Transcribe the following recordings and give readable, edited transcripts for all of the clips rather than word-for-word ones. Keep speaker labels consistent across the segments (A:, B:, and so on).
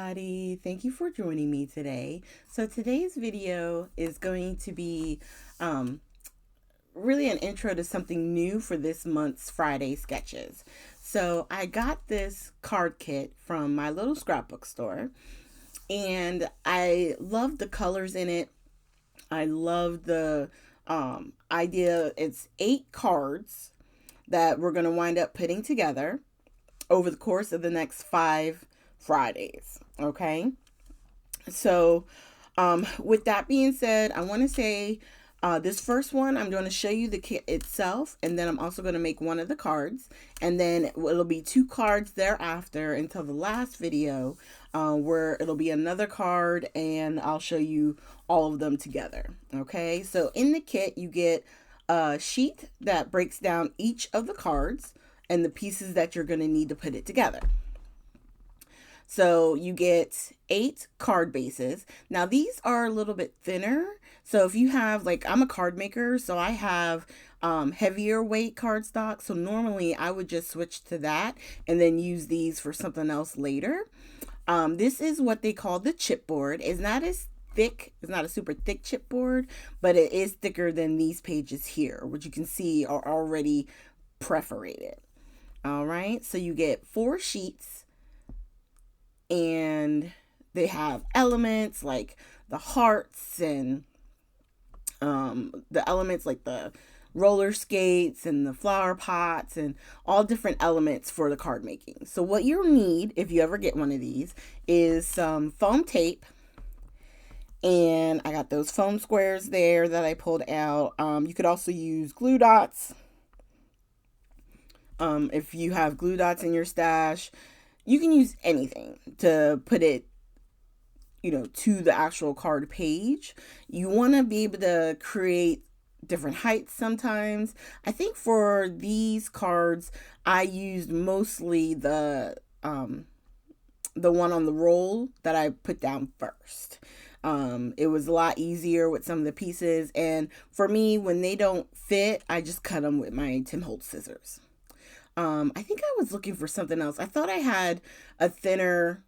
A: everybody. Thank you for joining me today. So today's video is going to be really an intro to something new for this month's Friday sketches. So I got this card kit from my little scrapbook store, and I love the colors in it. I love the idea. It's 8 cards that we're going to wind up putting together over the course of the next 5 Fridays. Okay. So, with that being said, I want to say this first one, I'm going to show you the kit itself, and then I'm also going to make one of the cards, and then it'll be 2 cards thereafter until the last video, where it'll be another card, and I'll show you all of them together. Okay. So in the kit, you get a sheet that breaks down each of the cards and the pieces that you're going to need to put it together. So you get 8 card bases. Now these are a little bit thinner. So if you have, like, I'm a card maker, so I have heavier weight cardstock. So normally I would just switch to that and then use these for something else later. This is what they call the chipboard. It's not as thick. It's not a super thick chipboard, but it is thicker than these pages here, which you can see are already perforated. All right. So you get 4 sheets, and they have elements like the hearts and the elements like the roller skates and the flower pots and all different elements for the card making. So what you'll need, if you ever get one of these, is some foam tape. And I got those foam squares there that I pulled out. You could also use glue dots. If you have glue dots in your stash, you can use anything to put it, to the actual card page. You want to be able to create different heights sometimes. I think for these cards, I used mostly the one on the roll that I put down first. It was a lot easier with some of the pieces, and for me, when they don't fit, I just cut them with my Tim Holtz scissors. I think I was looking for something else. I thought I had a thinner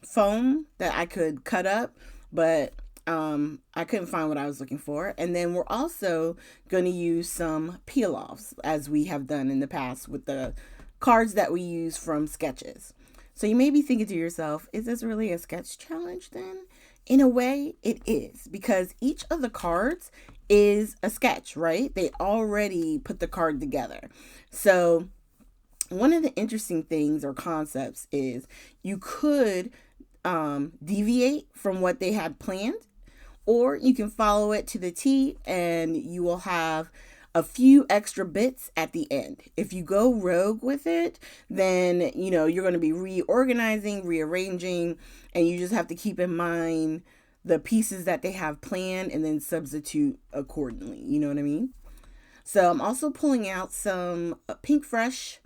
A: foam that I could cut up, but I couldn't find what I was looking for. And then we're also going to use some peel-offs, as we have done in the past with the cards that we use from sketches. So you may be thinking to yourself, is this really a sketch challenge then? In a way, it is, because each of the cards is a sketch, right? They already put the card together. So one of the interesting things or concepts is you could deviate from what they had planned, or you can follow it to the T and you will have a few extra bits at the end. If you go rogue with it, then you're going to be reorganizing, rearranging, and you just have to keep in mind the pieces that they have planned and then substitute accordingly. You know what I mean? So I'm also pulling out some PINKFRESH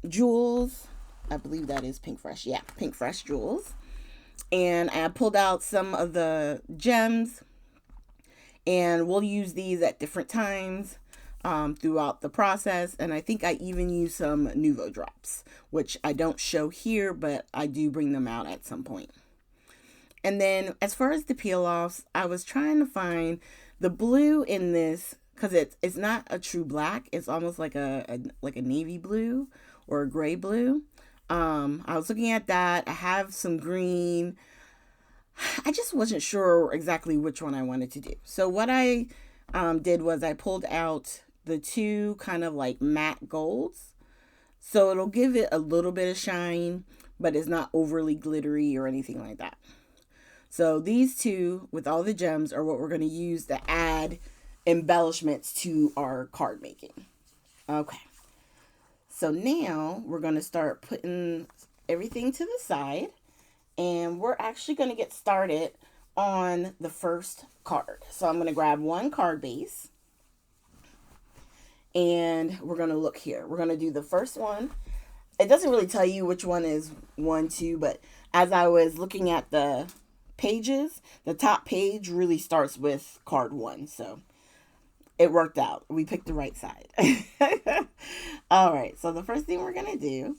A: jewels. I believe that is PINKFRESH. Yeah, PINKFRESH jewels. And I pulled out some of the gems, and we'll use these at different times throughout the process. And I think I even use some Nuvo drops, which I don't show here, but I do bring them out at some point. And then as far as the peel-offs, I was trying to find the blue in this, because it's not a true black. It's almost like a navy blue or a gray blue. I was looking at that. I have some green. I just wasn't sure exactly which one I wanted to do. So what I did was I pulled out the 2 kind of like matte golds. So it'll give it a little bit of shine, but it's not overly glittery or anything like that. So these 2 with all the gems are what we're going to use to add embellishments to our card making. Okay. So now we're going to start putting everything to the side, and we're actually going to get started on the first card. So I'm going to grab one card base, and we're going to look here. We're going to do the first one. It doesn't really tell you which one is 1, 2, but as I was looking at the pages, the top page really starts with card 1. So it worked out. We picked the right side. All right. So the first thing we're going to do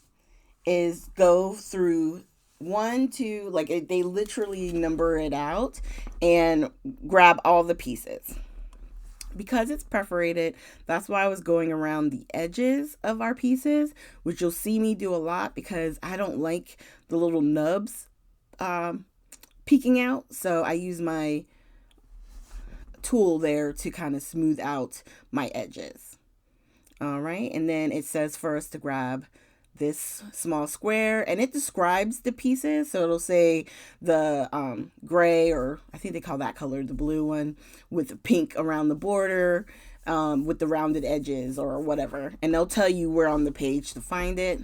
A: is go through one, two, like they literally number it out and grab all the pieces. Because it's perforated, that's why I was going around the edges of our pieces, which you'll see me do a lot because I don't like the little nubs peeking out. So I use my tool there to kind of smooth out my edges. All right, and then it says for us to grab this small square, and it describes the pieces. So it'll say the gray, or I think they call that color the blue one, with the pink around the border, with the rounded edges or whatever. And they'll tell you where on the page to find it.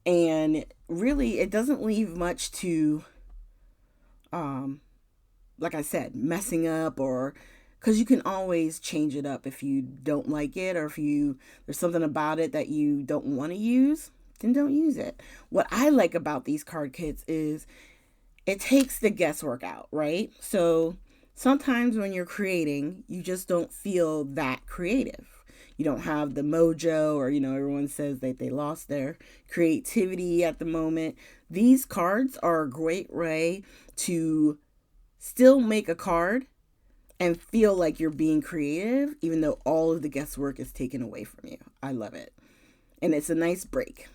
A: And really, it doesn't leave much to, like I said, messing up, or because you can always change it up if you don't like it, or if there's something about it that you don't want to use, then don't use it. What I like about these card kits is it takes the guesswork out, right? So sometimes when you're creating, you just don't feel that creative. You don't have the mojo, or, everyone says that they lost their creativity at the moment. These cards are a great way to still make a card and feel like you're being creative, even though all of the guesswork is taken away from you. I love it. And it's a nice break.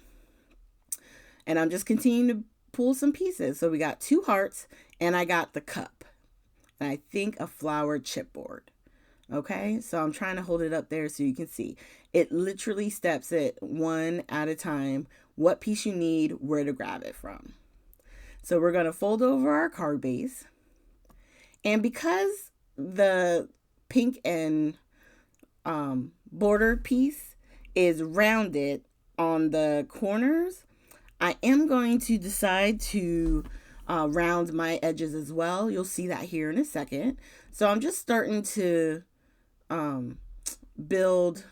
A: And I'm just continuing to pull some pieces. So we got 2 hearts, and I got the cup. And I think a flower chipboard. Okay, so I'm trying to hold it up there so you can see. It literally steps it one at a time, what piece you need, where to grab it from. So we're going to fold over our card base. And because the pink and border piece is rounded on the corners, I am going to decide to round my edges as well. You'll see that here in a second. So I'm just starting to build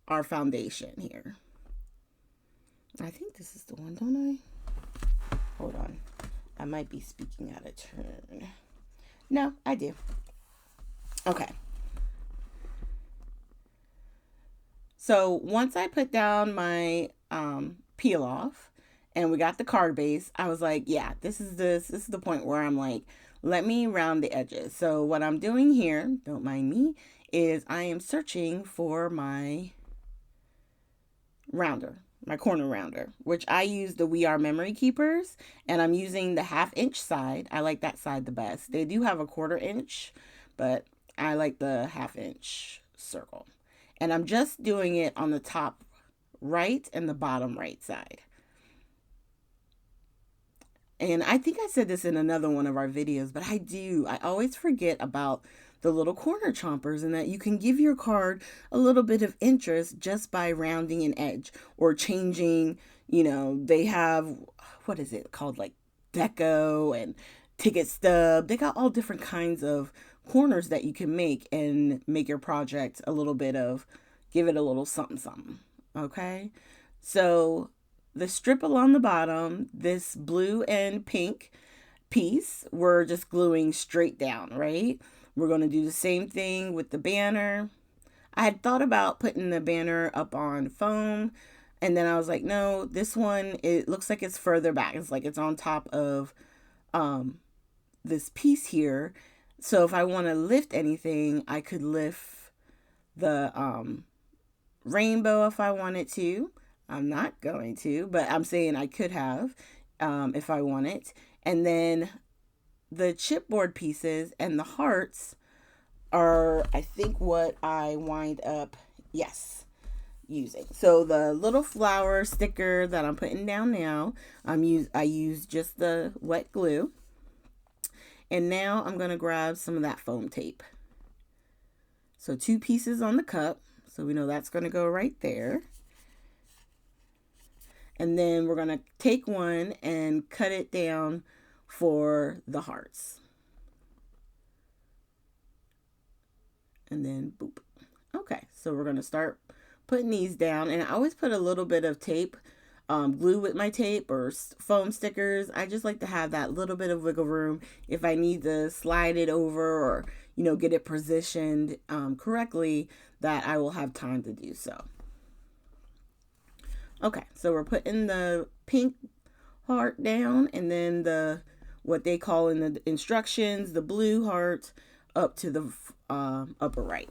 A: our foundation here. I think this is the one, don't I? Hold on. I might be speaking out of turn. No, I do. Okay. So once I put down my peel off and we got the card base, I was like, yeah, this is the point where I'm like, let me round the edges. So what I'm doing here, don't mind me, is I am searching for my rounder, my corner rounder, which I use the We Are Memory Keepers, and I'm using the 1/2 inch side. I like that side the best. They do have a 1/4 inch, but I like the 1/2 inch circle. And I'm just doing it on the top right and the bottom right side. And I think I said this in another one of our videos, but I always forget about the little corner chompers, and that you can give your card a little bit of interest just by rounding an edge or changing, they have, what is it called, like deco and ticket stub. They got all different kinds of corners that you can make and make your project give it a little something, something. Okay. So the strip along the bottom, this blue and pink piece, we're just gluing straight down, right? We're going to do the same thing with the banner. I had thought about putting the banner up on foam, and then I was like, no, this one, it looks like it's further back. It's like it's on top of this piece here. So if I want to lift anything, I could lift the rainbow if I wanted to. I'm not going to, but I'm saying I could have if I wanted. And then the chipboard pieces and the hearts are, I think, what I wind up, using. So the little flower sticker that I'm putting down now, I use just the wet glue. And now I'm going to grab some of that foam tape. So 2 pieces on the cup. So we know that's going to go right there. And then we're going to take one and cut it down for the hearts. And then boop. Okay, so we're going to start putting these down. And I always put a little bit of tape, glue with my tape, or foam stickers. I just like to have that little bit of wiggle room if I need to slide it over, or, get it positioned correctly, that I will have time to do so. Okay, so we're putting the pink heart down, and then the what they call in the instructions, the blue heart, up to the upper right.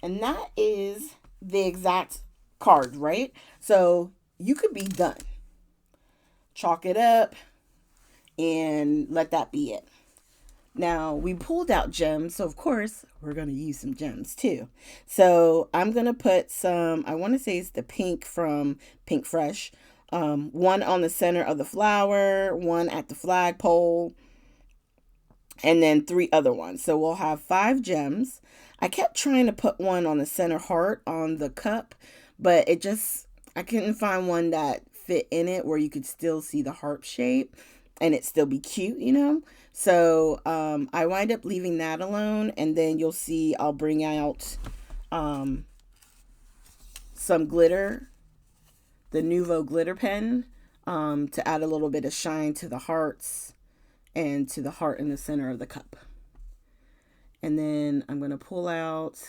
A: And that is the exact card, right? So you could be done. Chalk it up and let that be it. Now, we pulled out gems, so of course, we're going to use some gems too. So I'm going to put some, I want to say it's the pink from PINKFRESH. One on the center of the flower, one at the flagpole, and then 3 other ones. So we'll have 5 gems. I kept trying to put one on the center heart on the cup, but I couldn't find one that fit in it where you could still see the heart shape and it still be cute, you know? So I wind up leaving that alone, and then you'll see I'll bring out some glitter, the Nuvo glitter pen, to add a little bit of shine to the hearts and to the heart in the center of the cup. And then I'm going to pull out,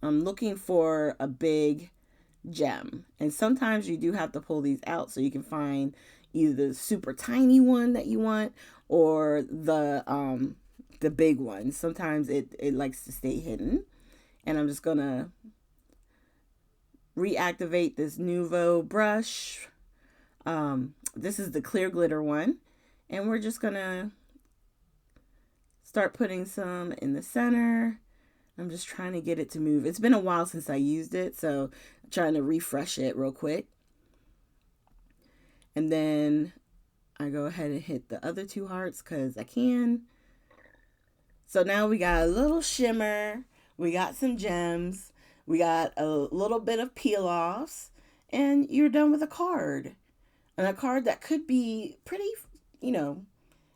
A: I'm looking for a big gem. And sometimes you do have to pull these out so you can find either the super tiny one that you want or the big one. Sometimes it likes to stay hidden. And I'm just going to reactivate this Nuvo brush. This is the clear glitter one. And we're just going to start putting some in the center. I'm just trying to get it to move. It's been a while since I used it, so I'm trying to refresh it real quick. And then I go ahead and hit the other 2 hearts because I can. So now we got a little shimmer. We got some gems. We got a little bit of peel-offs. And you're done with a card. And a card that could be pretty, you know,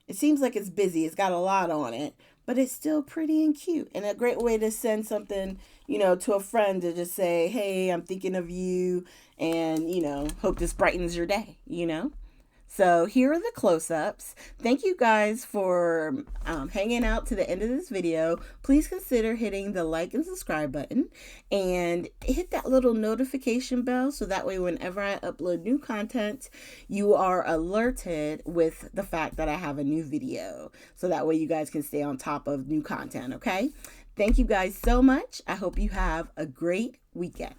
A: it seems like it's busy. It's got a lot on it, but it's still pretty and cute. And a great way to send something, you know, to a friend to just say, hey, I'm thinking of you and, you know, hope this brightens your day, you know. So here are the close-ups. Thank you guys for hanging out to the end of this video. Please consider hitting the like and subscribe button and hit that little notification bell so that way whenever I upload new content, you are alerted with the fact that I have a new video. So that way you guys can stay on top of new content, okay? Thank you guys so much. I hope you have a great weekend.